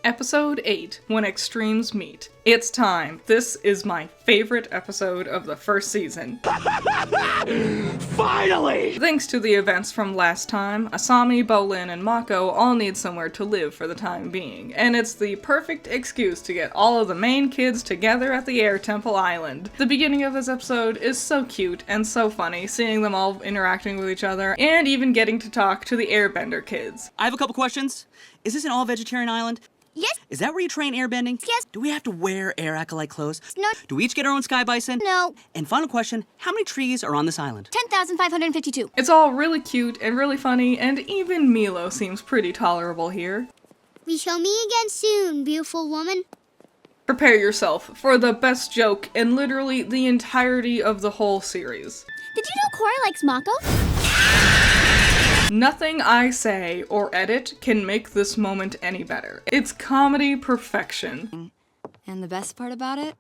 Episode 8, When Extremes Meet. It's time. This is my favorite episode of the first season. Finally! Thanks to the events from last time, Asami, Bolin, and Mako all need somewhere to live for the time being, and it's the perfect excuse to get all of the main kids together at the Air Temple Island. The beginning of this episode is so cute and so funny, seeing them all interacting with each other, and even getting to talk to the Airbender kids. I have a couple questions. Is this an all-vegetarian island? Yes. Is that where you train airbending? Yes. Do we have to wear air acolyte clothes? No. Do we each get our own sky bison? No. And final question, how many trees are on this island? 10,552. It's all really cute and really funny, and even Milo seems pretty tolerable here. We shall meet again soon, beautiful woman. Prepare yourself for the best joke in literally the entirety of the whole series. Did you know Korra likes Mako? Nothing I say or edit can make this moment any better. It's comedy perfection. And the best part about it?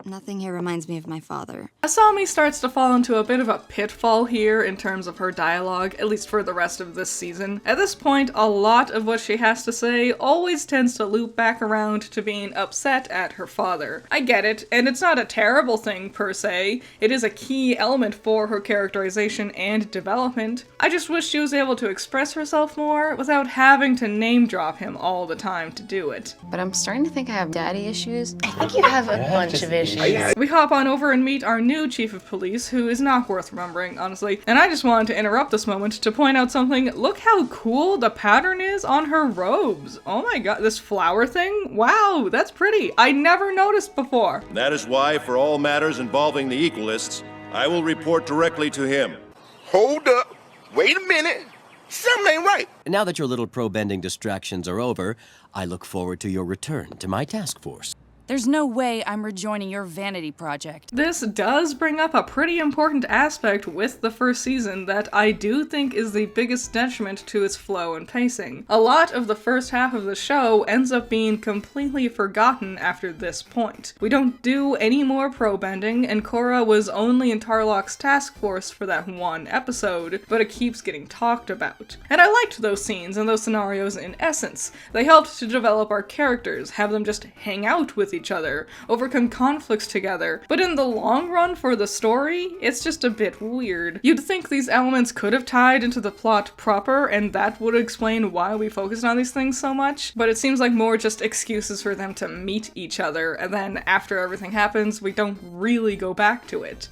Nothing here reminds me of my father. Asami starts to fall into a bit of a pitfall here in terms of her dialogue, at least for the rest of this season. At this point, a lot of what she has to say always tends to loop back around to being upset at her father. I get it, and it's not a terrible thing per se. It is a key element for her characterization and development. I just wish she was able to express herself more without having to name drop him all the time to do it. But I'm starting to think I have daddy issues. I think you have a bunch of issues. We hop on over and meet our new chief of police, who is not worth remembering, honestly. And I just wanted to interrupt this moment to point out something. Look how cool the pattern is on her robes. Oh my god, this flower thing? Wow, that's pretty. I never noticed before. That is why, for all matters involving the Equalists, I will report directly to him. Hold up. Wait a minute. Something ain't right. Now that your little pro-bending distractions are over, I look forward to your return to my task force. There's no way I'm rejoining your vanity project. This does bring up a pretty important aspect with the first season that I do think is the biggest detriment to its flow and pacing. A lot of the first half of the show ends up being completely forgotten after this point. We don't do any more pro-bending, and Korra was only in Tarlok's task force for that one episode, but it keeps getting talked about. And I liked those scenes and those scenarios in essence. They helped to develop our characters, have them just hang out with each other, overcome conflicts together, but in the long run for the story, it's just a bit weird. You'd think these elements could have tied into the plot proper, and that would explain why we focused on these things so much, but it seems like more just excuses for them to meet each other, and then after everything happens, we don't really go back to it.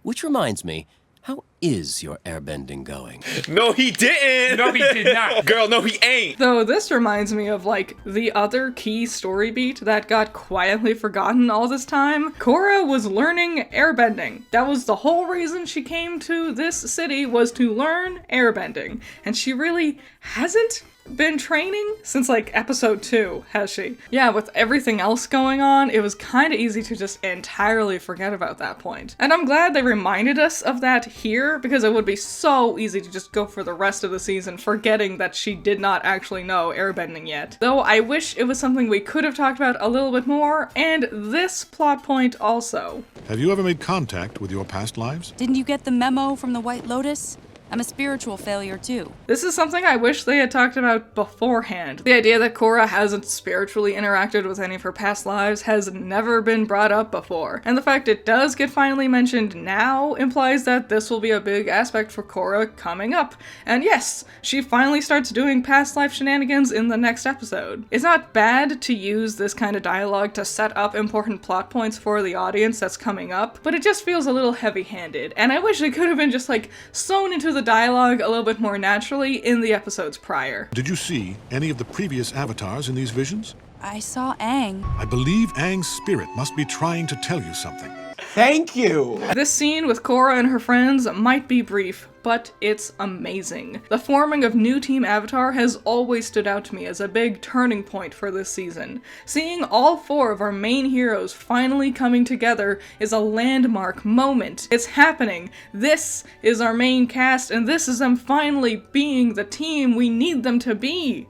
Which reminds me, how is your airbending going? No, he didn't. No, he did not. Girl, no, he ain't. Though this reminds me of, like, the other key story beat that got quietly forgotten all this time. Korra was learning airbending. That was the whole reason she came to this city, was to learn airbending. And she really hasn't been training since like episode 2, has she? Yeah, with everything else going on, it was kind of easy to just entirely forget about that point. And I'm glad they reminded us of that here, because it would be so easy to just go for the rest of the season forgetting that she did not actually know airbending yet. Though I wish it was something we could have talked about a little bit more, and this plot point also. Have you ever made contact with your past lives? Didn't you get the memo from the White Lotus? I'm a spiritual failure too. This is something I wish they had talked about beforehand. The idea that Korra hasn't spiritually interacted with any of her past lives has never been brought up before. And the fact it does get finally mentioned now implies that this will be a big aspect for Korra coming up. And yes, she finally starts doing past life shenanigans in the next episode. It's not bad to use this kind of dialogue to set up important plot points for the audience that's coming up, but it just feels a little heavy-handed. And I wish it could have been just like sewn into the dialogue a little bit more naturally in the episodes prior. Did you see any of the previous avatars in these visions? I saw Aang. I believe Aang's spirit must be trying to tell you something. Thank you. This scene with Korra and her friends might be brief, but it's amazing. The forming of new Team Avatar has always stood out to me as a big turning point for this season. Seeing all 4 of our main heroes finally coming together is a landmark moment. It's happening. This is our main cast, and this is them finally being the team we need them to be.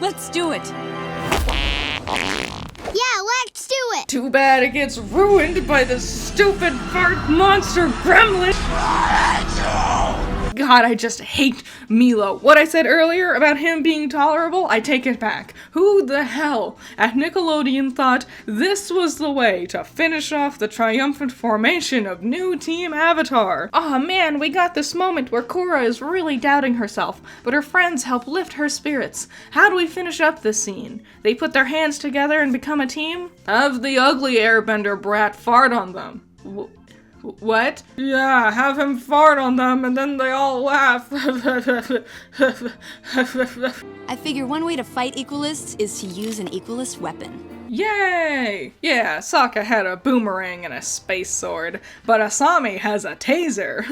Let's do it! Yeah, let's do it! Too bad it gets ruined by the stupid fart monster gremlin! god, I just hate Milo. What I said earlier about him being tolerable, I take it back. Who the hell at Nickelodeon thought this was the way to finish off the triumphant formation of new Team Avatar? Aw man, we got this moment where Korra is really doubting herself, but her friends help lift her spirits. How do we finish up this scene? They put their hands together and become a team? Have the ugly airbender brat fart on them. What? Yeah, have him fart on them and then they all laugh. I figure one way to fight equalists is to use an equalist weapon. Yay! Yeah, Sokka had a boomerang and a space sword, but Asami has a taser.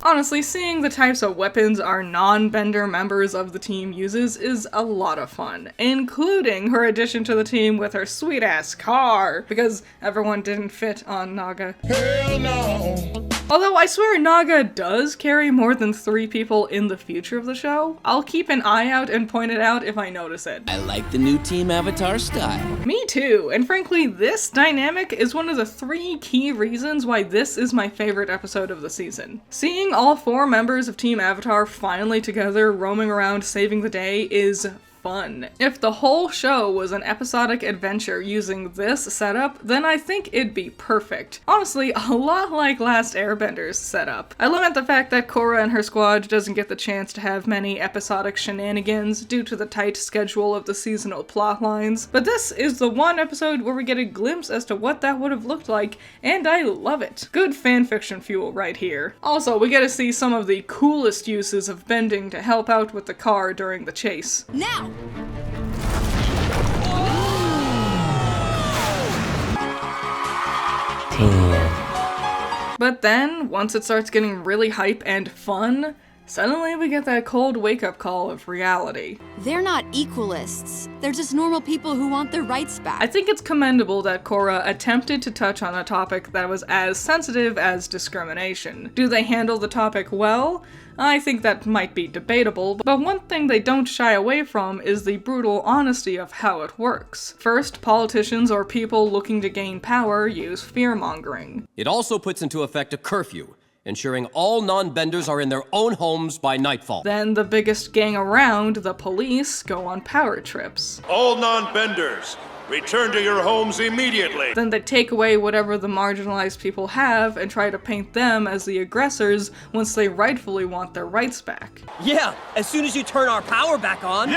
Honestly, seeing the types of weapons our non-bender members of the team uses is a lot of fun, including her addition to the team with her sweet-ass car, because everyone didn't fit on Naga. Hell no. Although I swear Naga does carry more than 3 people in the future of the show, I'll keep an eye out and point it out if I notice it. I like the new Team Avatar style. Me too, and frankly, this dynamic is one of the 3 key reasons why this is my favorite episode of the season. Seeing all 4 members of Team Avatar finally together roaming around saving the day is fun. If the whole show was an episodic adventure using this setup, then I think it'd be perfect. Honestly, a lot like Last Airbender's setup. I lament the fact that Korra and her squad doesn't get the chance to have many episodic shenanigans due to the tight schedule of the seasonal plot lines, but this is the one episode where we get a glimpse as to what that would have looked like, and I love it. Good fanfiction fuel right here. Also, we get to see some of the coolest uses of bending to help out with the car during the chase. Now! But then, once it starts getting really hype and fun, suddenly we get that cold wake-up call of reality. They're not equalists. They're just normal people who want their rights back. I think it's commendable that Korra attempted to touch on a topic that was as sensitive as discrimination. Do they handle the topic well? I think that might be debatable, but one thing they don't shy away from is the brutal honesty of how it works. First, politicians or people looking to gain power use fear-mongering. It also puts into effect a curfew, ensuring all non-benders are in their own homes by nightfall. Then the biggest gang around, the police, go on power trips. All non-benders, return to your homes immediately. Then they take away whatever the marginalized people have and try to paint them as the aggressors once they rightfully want their rights back. Yeah, as soon as you turn our power back on.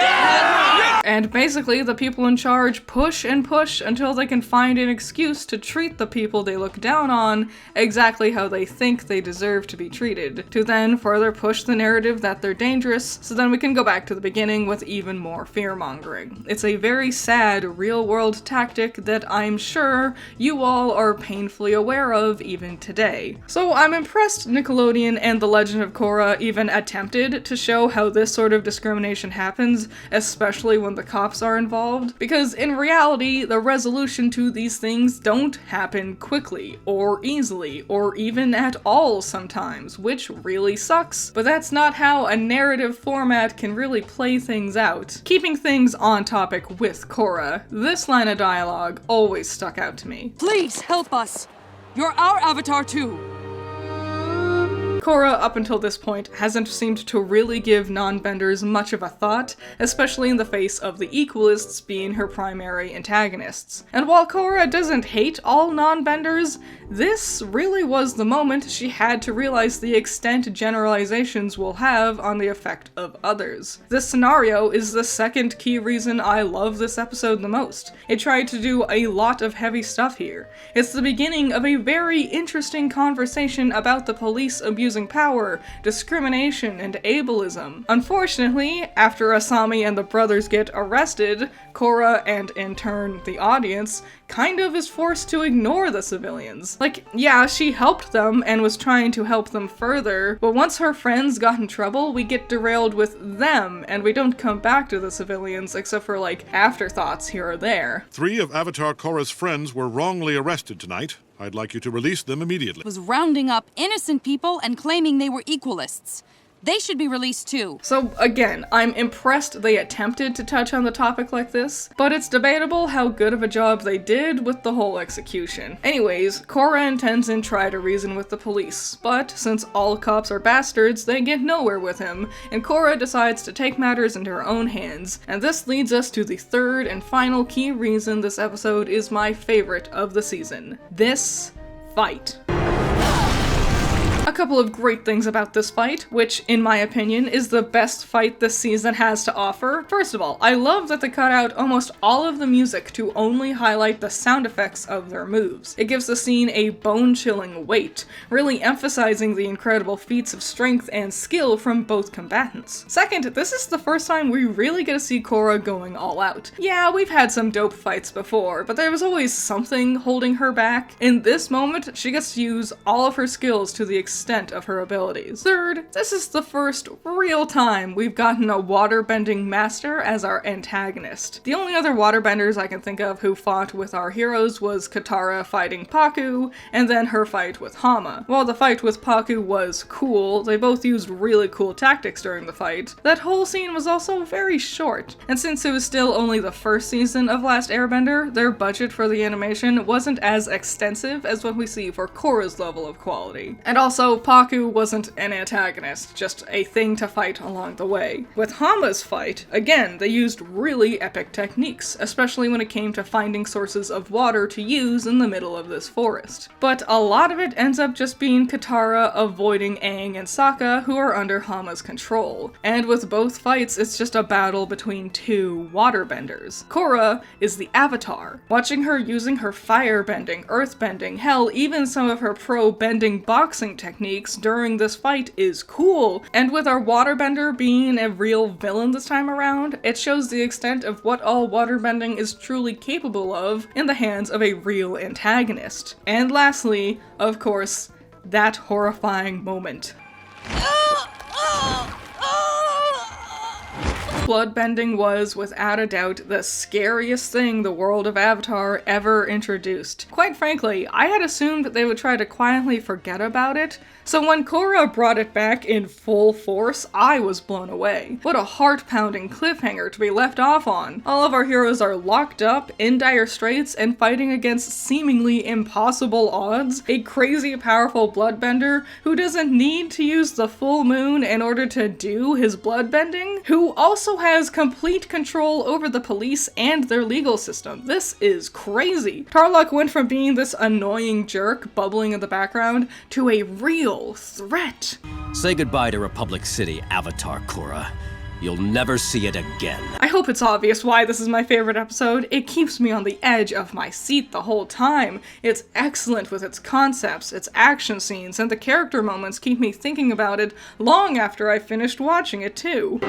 And basically, the people in charge push and push until they can find an excuse to treat the people they look down on exactly how they think they deserve to be treated, to then further push the narrative that they're dangerous, so then we can go back to the beginning with even more fear-mongering. It's a very sad, real-world tactic that I'm sure you all are painfully aware of even today. So I'm impressed Nickelodeon and The Legend of Korra even attempted to show how this sort of discrimination happens, especially when the cops are involved, because in reality, the resolution to these things don't happen quickly, or easily, or even at all sometimes, which really sucks. But that's not how a narrative format can really play things out. Keeping things on topic with Korra, this line of dialogue always stuck out to me. Please help us. You're our avatar too. Korra, up until this point, hasn't seemed to really give non-benders much of a thought, especially in the face of the equalists being her primary antagonists. And while Korra doesn't hate all non-benders, this really was the moment she had to realize the extent generalizations will have on the effect of others. This scenario is the second key reason I love this episode the most. It tried to do a lot of heavy stuff here. It's the beginning of a very interesting conversation about the police abusing power, discrimination, and ableism. Unfortunately, after Asami and the brothers get arrested, Korra, and in turn the audience, kind of is forced to ignore the civilians. Like, yeah, she helped them and was trying to help them further, but once her friends got in trouble, we get derailed with them, and we don't come back to the civilians except for, like, afterthoughts here or there. 3 of Avatar Korra's friends were wrongly arrested tonight. I'd like you to release them immediately. Was rounding up innocent people and claiming they were equalists. They should be released too. So again, I'm impressed they attempted to touch on the topic like this, but it's debatable how good of a job they did with the whole execution. Anyways, Korra and Tenzin try to reason with the police, but since all cops are bastards, they get nowhere with him, and Korra decides to take matters into her own hands. And this leads us to the third and final key reason this episode is my favorite of the season. This fight. A couple of great things about this fight, which, in my opinion, is the best fight this season has to offer. First of all, I love that they cut out almost all of the music to only highlight the sound effects of their moves. It gives the scene a bone-chilling weight, really emphasizing the incredible feats of strength and skill from both combatants. Second, this is the first time we really get to see Korra going all out. Yeah, we've had some dope fights before, but there was always something holding her back. In this moment, she gets to use all of her skills to the extent of her abilities. Third, this is the first real time we've gotten a waterbending master as our antagonist. The only other waterbenders I can think of who fought with our heroes was Katara fighting Pakku, and then her fight with Hama. While the fight with Pakku was cool, they both used really cool tactics during the fight, that whole scene was also very short. And since it was still only the first season of Last Airbender, their budget for the animation wasn't as extensive as what we see for Korra's level of quality. And also, Pakku wasn't an antagonist, just a thing to fight along the way. With Hama's fight, again, they used really epic techniques, especially when it came to finding sources of water to use in the middle of this forest. But a lot of it ends up just being Katara avoiding Aang and Sokka, who are under Hama's control. And with both fights, it's just a battle between two waterbenders. Korra is the Avatar. Watching her using her firebending, earthbending, hell, even some of her pro-bending boxing techniques during this fight is cool, and with our waterbender being a real villain this time around, it shows the extent of what all waterbending is truly capable of in the hands of a real antagonist. And lastly, of course, that horrifying moment. Bloodbending was, without a doubt, the scariest thing the world of Avatar ever introduced. Quite frankly, I had assumed that they would try to quietly forget about it, so when Korra brought it back in full force, I was blown away. What a heart-pounding cliffhanger to be left off on. All of our heroes are locked up, in dire straits, and fighting against seemingly impossible odds. A crazy powerful bloodbender who doesn't need to use the full moon in order to do his bloodbending, who also has complete control over the police and their legal system. This is crazy. Tarlok went from being this annoying jerk bubbling in the background to a real threat. Say goodbye to Republic City, Avatar Korra. You'll never see it again. I hope it's obvious why this is my favorite episode. It keeps me on the edge of my seat the whole time. It's excellent with its concepts, its action scenes, and the character moments keep me thinking about it long after I finished watching it too.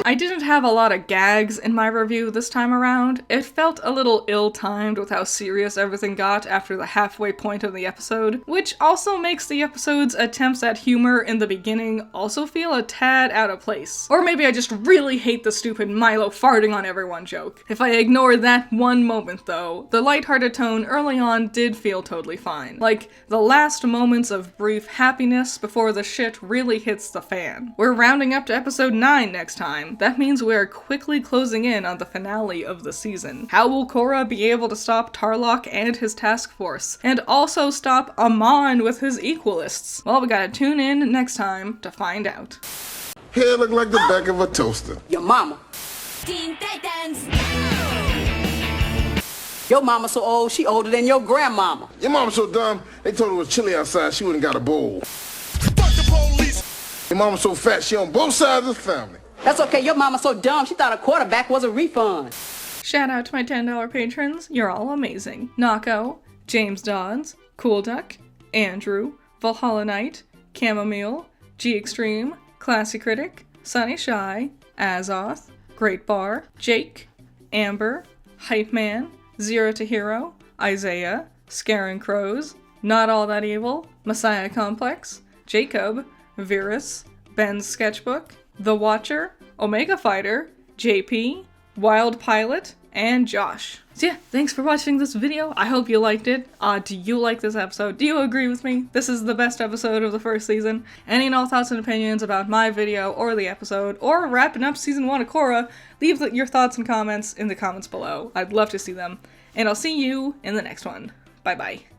I didn't have a lot of gags in my review this time around. It felt a little ill-timed with how serious everything got after the halfway point of the episode, which also makes the episode's attempts at humor in the beginning also feel a tad out of place. Or maybe I just really hate the stupid Milo farting on everyone joke. If I ignore that one moment though, the lighthearted tone early on did feel totally fine. Like the last moments of brief happiness before the shit really hits the fan. We're rounding up to episode 9 next time. That means we are quickly closing in on the finale of the season. How will Korra be able to stop Tarlok and his task force? And also stop Amon with his equalists? Well, we gotta tune in next time to find out. Hair look like the back of a toaster. Your mama. Teen Titans! Your mama so old, she older than your grandmama. Your mama so dumb, they told her it was chilly outside, she wouldn't got a bowl. Fuck the police! Your mama so fat, she on both sides of the family. That's okay, your mama so dumb, she thought a quarterback was a refund. Shout out to my $10 patrons, you're all amazing. Nako, James Dodds, Cool Duck, Andrew, Valhalla Knight, Chamomile, G Extreme, Classy Critic, Sunny Shy, Azoth, Great Bar, Jake, Amber, Hype Man, Zero to Hero, Isaiah, Scaring Crows, Not All That Evil, Messiah Complex, Jacob, Virus, Ben's Sketchbook, The Watcher, Omega Fighter, JP, Wild Pilot, and Josh. So yeah, thanks for watching this video. I hope you liked it. Do you like this episode? Do you agree with me? This is the best episode of the first season. Any and all thoughts and opinions about my video or the episode, or wrapping up season 1 of Korra, leave your thoughts and comments in the comments below. I'd love to see them. And I'll see you in the next one. Bye bye.